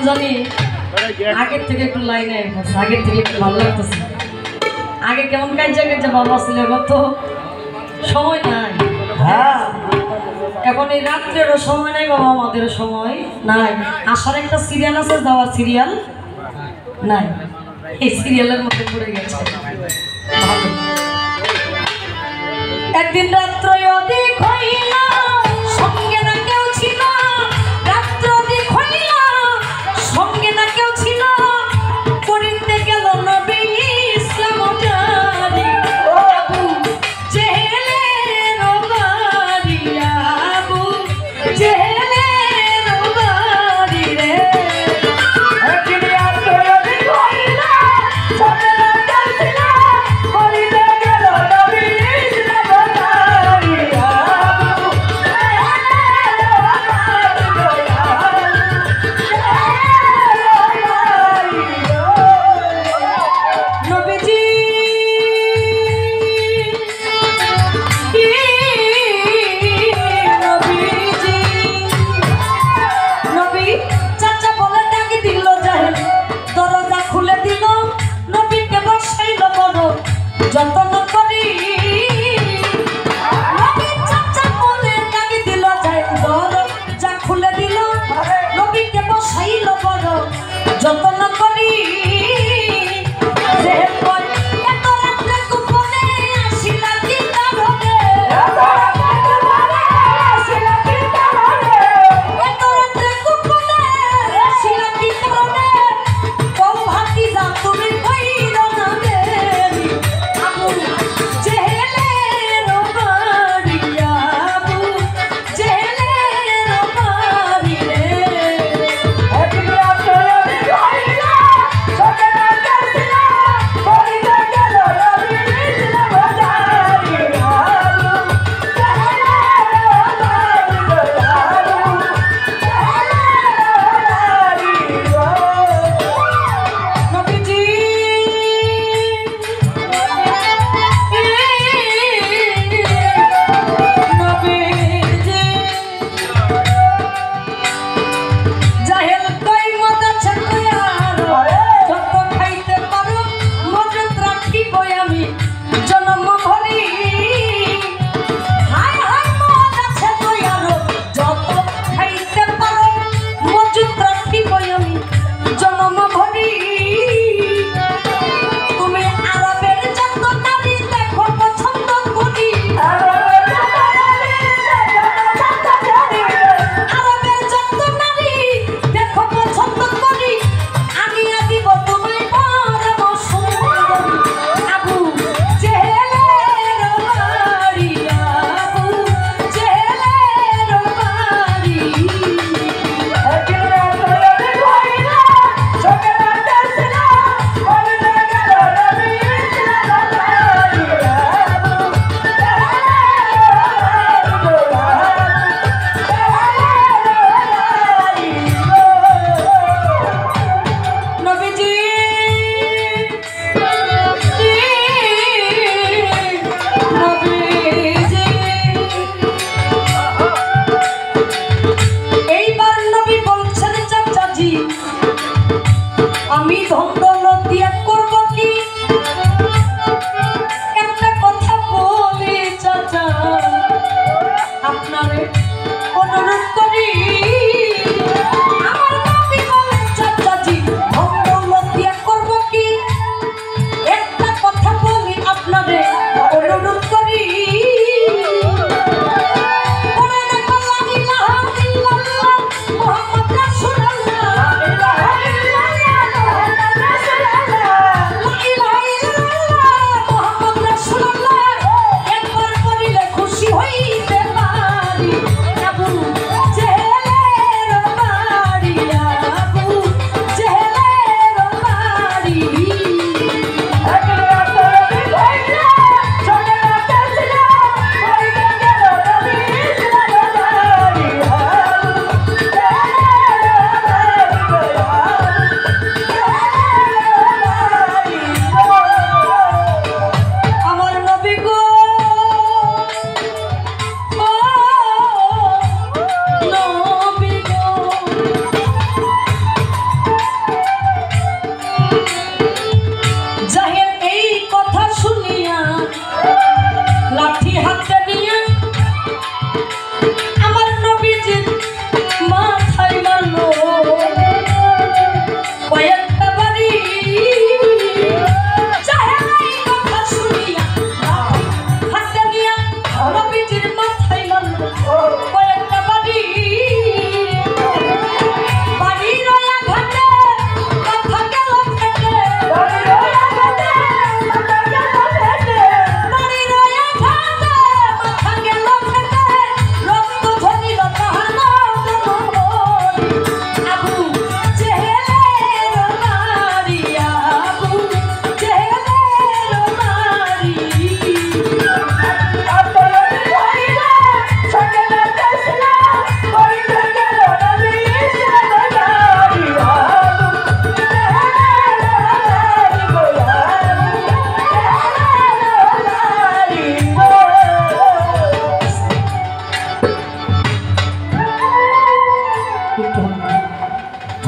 জানি আগের থেকে একটু লাইনে আগের থেকে একটু ভালো লাগতেছে। আগে কেমন কাজে বাবা ছিল, এখন তো সময় নাই। হ্যাঁ এখন এই রাত্রেরও সময় নাই বাবা, আমাদেরও সময় নাই। আসার একটা সিরিয়াল আছে, যাওয়ার সিরিয়াল নাই। এই সিরিয়ালের মধ্যে পড়ে গেছে। একদিন রাত্র অধিক হইল, সঙ্গে না কেউ ছিল। রাত্র অধিক হইল, সঙ্গে না কেউ ছিল। করিতে গেল নবী ইসলাম জারি, আবু জেহেলের বাড়ি, আবু জেহেলের বাড়ি রে। একদিন রাত্র অধিক হইল, সঙ্গে না কেউ ছিল। করিতে গেল নবী ইসলাম জারি, আবু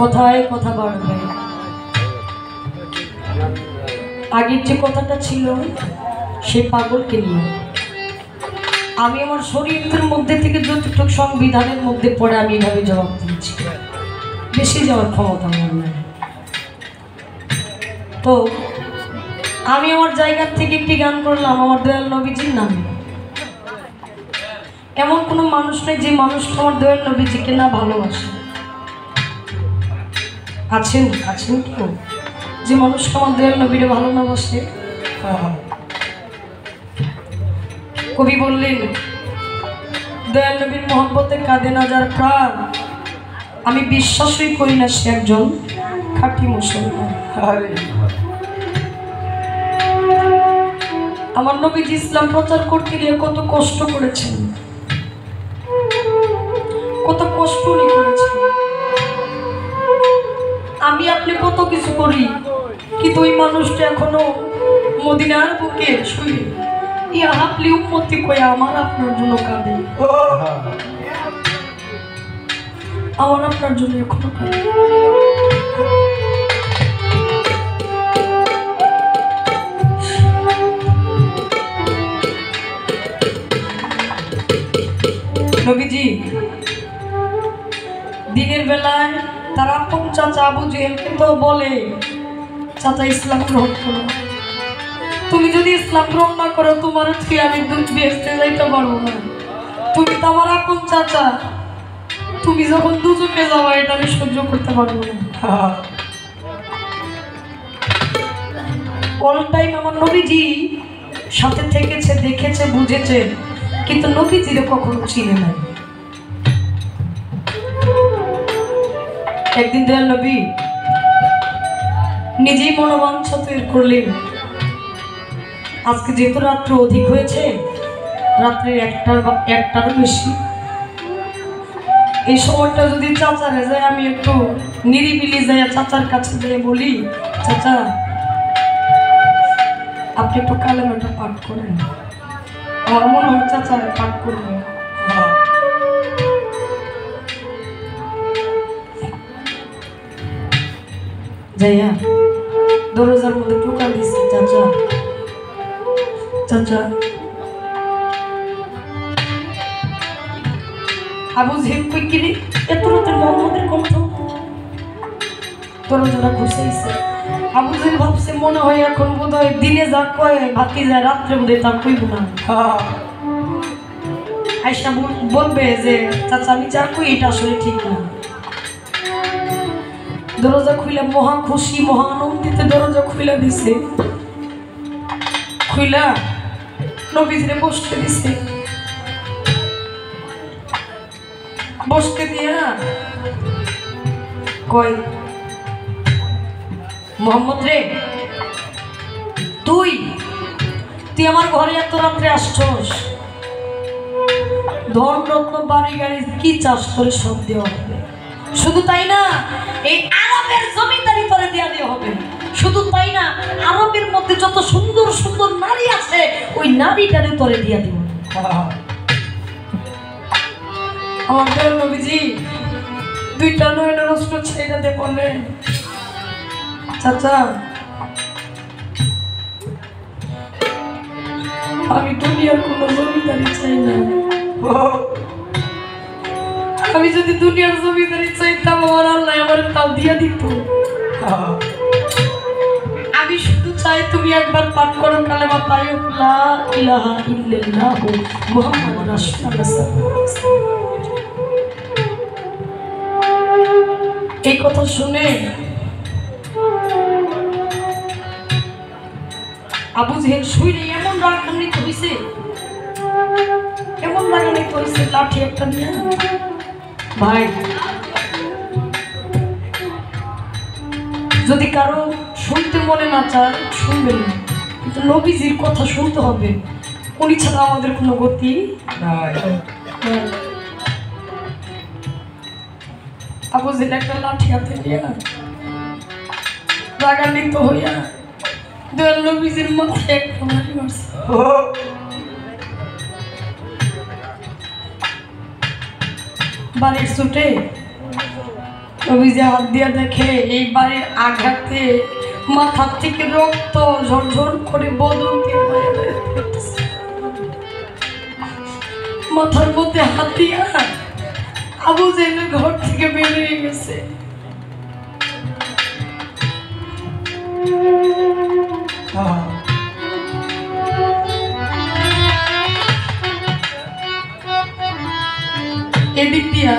কথায় কথা বাড়বে। আগের যে কথাটা ছিল সেই পাগলকে নিয়ে আমি আমার শরীরের মধ্যে থেকে যতটুকু সংবিধানের মধ্যে পড়ে আমি এভাবে জবাব দিয়েছি, বেশি যাওয়ার ক্ষমতা আমার নাই। তো আমি আমার জায়গা থেকে একটি গান করলাম আমার দয়াল নবীজির নামে। এমন কোনো মানুষ নেই যে মানুষটা আমার দয়াল নবীজিকে না ভালোবাসে। আছেন আছেন কেউ যে মানুষটা আমার দয়াল নবীরে ভালো না বাসে? কবি বললেন দয়াল নবীর মহব্বতে কাঁদে না যার প্রাণ, আমি বিশ্বাসই করি না সে একজন খাঁটি মুসলমান। আমার নবীজি ইসলাম প্রচার করতে গিয়ে কত কষ্ট করেছেন, কত কষ্ট উনি করেছেন। আমি আপনি কত কিছু করি, কিন্তু ওই মানুষটা এখনো মদিনার বুকে শুয়ে ইয়া আপনি উম্মতি কয়ে আমার আপনার জন্য কাঁদে, আমার আপনার জন্য এখনো কাঁদে। নবীজি দিনের বেলায় তার আপন চাচা আবু জেহেলকে তো বলে চাচা ইসলাম গ্রহণ করো, তুমি যদি ইসলাম গ্রহণ না করো তোমার তুই আমি দুধ বেচতে যাইতে পারবো না, তুমি তো আমার আপন চাচা, তুমি যখন দুজনে যাওয়া এটা আমি সহ্য করতে পারবো না। অল টাইম আমার নবীজি সাথে থেকেছে, দেখেছে, বুঝেছে, কিন্তু নবীজিরে কখনো চিনে নাই। একদিন দয়াল নবী নিজেই মনোবাঞ্ছা তৈরি করলেন, আজকে যেহেতু রাত্র অধিক হয়েছে, রাত্রে একটারও বেশি, এই সময়টা যদি চাচারে যায় আমি একটু নিরিবিলি যাই চাচার কাছে যাই বলি চাচা আপনি একটু কালেমাটা পাঠ করেন, আমার মনে হয় চাচা পাঠ করবে। যাইয়া দরজার মধ্যে টোকা দিচ্ছে, চাচা চাচা। আবু জেহেল কই কিরে এত রাতে মোহাম্মদের কণ্ঠ, দরজাটা ঘুষাইছে। আবু জেহেল ভাবছে মনে হয় এখন বোধ হয় দিনে যা কয় ভাতি যায় রাত্রে বোধ হয় তা কইব না। আয়সা বলবে যে চাচা আমি যা কই এটা আসলে ঠিক না। দরজা খুইলা মহা খুশি মহা আনন্দিতে দরজা খুইলা দিছে, খুইলা নবীজিরে বসতে দিছে, বসতে দিয়া কয় মোহাম্মদ রে তুই আমার ঘরে এত রাত্রে আসছস, ধন রত্ন বাড়ি গাড়ি কি চাষ করে সব দেওয়া হবে, শুধু তাই না এই আরবের জমিদারি করে দেওয়া দেওয়া হবে, শুধু তাই না আরবের মধ্যে যত সুন্দর সুন্দর নারী আছে ওই নারীটারে তোরে দিয়া দিব। আমার দয়াল নবীজি দুইটা নয়নের অস্ত্র ছেড়ে দিয়ে বললেন চাচা আমি দুনিয়ার কোনো জমিদারি চাই না, আমি যদি দুনিয়ার জমিদারি চাইতাম আমার আল্লাহ আমার তাও দিয়া দিত, আমি শুধু চাই তুমি একবার পাঠ করো কালেমা তাইয়্যিব লা ইলাহা ইল্লাল্লাহ মুহাম্মাদুর রাসূলুল্লাহ। এই কথা শুনে আবু জেহেল শুইলে এমন রাগান্বিত হয়েছে, এমন রাগান্বিত হয়েছে লাঠি একটা নিয়ে। ভাই যদি কারো শুনতে মনে না চায় শুনবেন না, কিন্তু নবীজির কথা শুনতে হবে, উনি ছাড়া আমাদের কোনো গতি নাই। আবু জেহেল একটা লাঠি হাতে নিয়ে রাগান্বিত হইয়া দয়াল নবীজির মাথায় একটা বাড়ি মারছে। বাড়ির ছুটে নবীজি হাত দিয়া দেখে এই বাড়ির আঘাতে মাথার থেকে রক্ত ঝরঝর করে বদল দিয়ে বাইরে বের করতেছে। মাথার মধ্যে হাত দিয়া আবু জেহেলের ঘর থেকে বেরিয়ে গেছে। এদিক দিয়া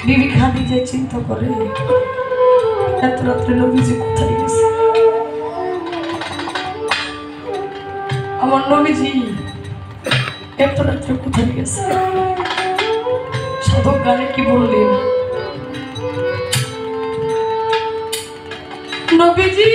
বিবি খাদিজা চিন্তা করে এত রাত্রে নবীজি কোথায় গেছে, আমার নবীজি এত রাত্রে কোথায় গেছে। সাধক গানে কি বললেন, নবীজি